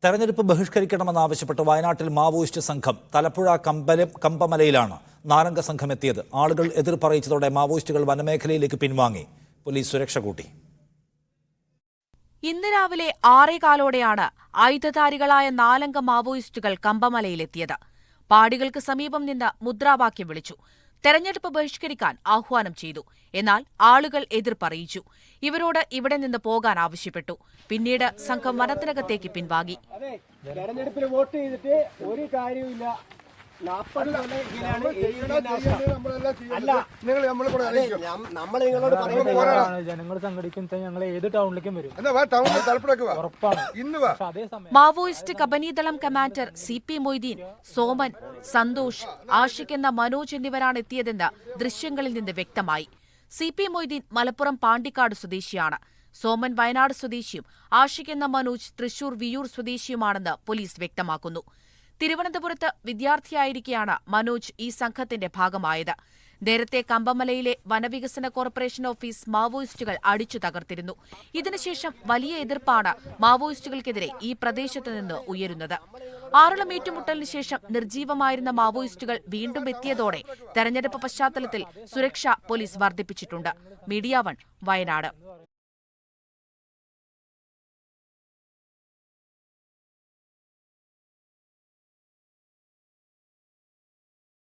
തെരഞ്ഞെടുപ്പ് ബഹിഷ്കരിക്കണമെന്നാവശ്യപ്പെട്ട് വയനാട്ടിൽ മാവോയിസ്റ്റ് സംഘം തലപ്പുഴ കമ്പമലയിലാണ് 4 അംഗ സംഘം എത്തിയത്. ആളുകൾ എതിർപ്പറിയിച്ചതോടെ മാവോയിസ്റ്റുകൾ വനമേഖലയിലേക്ക് പിൻവാങ്ങി. പോലീസ് സുരക്ഷ കൂട്ടി. ഇന്ന് രാവിലെ 6:15 ആയുധധാരികളായ 4 അംഗ മാവോയിസ്റ്റുകൾ കമ്പമലയിലെത്തിയത്. പാടികൾക്ക് സമീപം നിന്ന് മുദ്രാവാക്യം വിളിച്ചു. തെരഞ്ഞെടുപ്പ് ബഹിഷ്കരിക്കാൻ ആഹ്വാനം ചെയ്തു. എന്നാൽ ആളുകൾ എതിർപ്പറിയിച്ചു. ഇവരോട് ഇവിടെ നിന്ന് പോകാൻ ആവശ്യപ്പെട്ടു. പിന്നീട് സംഘം വനത്തിനകത്തേക്ക് പിൻവാങ്ങി. തെരഞ്ഞെടുപ്പിൽ വോട്ട് ചെയ്തിട്ട് ഒരു കാര്യവുമില്ല. Maoist Kabanidalam commander CP Moideen, Soman, Santhosh, Ashiq എന്ന മനോജ് എന്നിവരാണ് എത്തിയതെന്ന് ദൃശ്യങ്ങളിൽ നിന്ന് വ്യക്തമായി. CP മൊയ്തീൻ മലപ്പുറം പാണ്ടിക്കാട് സ്വദേശിയാണ്. സോമൻ വയനാട് സ്വദേശിയും ആഷിഖ് എന്ന മനോജ് തൃശൂർ വിയൂർ സ്വദേശിയുമാണെന്ന് പോലീസ് വ്യക്തമാക്കുന്നു. തിരുവനന്തപുരത്ത് വിദ്യാർത്ഥിയായിരിക്കെയാണ് മനോജ് ഈ സംഘത്തിന്റെ ഭാഗമായത്. നേരത്തെ കമ്പമലയിലെ വനവികസന കോർപ്പറേഷൻ ഓഫീസ് മാവോയിസ്റ്റുകൾ അടിച്ചു തകർത്തിരുന്നു. ഇതിനുശേഷം വലിയ എതിർപ്പാണ് മാവോയിസ്റ്റുകൾക്കെതിരെ ഈ പ്രദേശത്ത് നിന്ന് ഉയരുന്നത്. ആറളം ഏറ്റുമുട്ടലിന് ശേഷം നിർജീവമായിരുന്ന മാവോയിസ്റ്റുകൾ വീണ്ടും എത്തിയതോടെ തെരഞ്ഞെടുപ്പ് പശ്ചാത്തലത്തിൽ സുരക്ഷ പോലീസ് വർദ്ധിപ്പിച്ചിട്ടുണ്ട്. മീഡിയ 1 വയനാട്.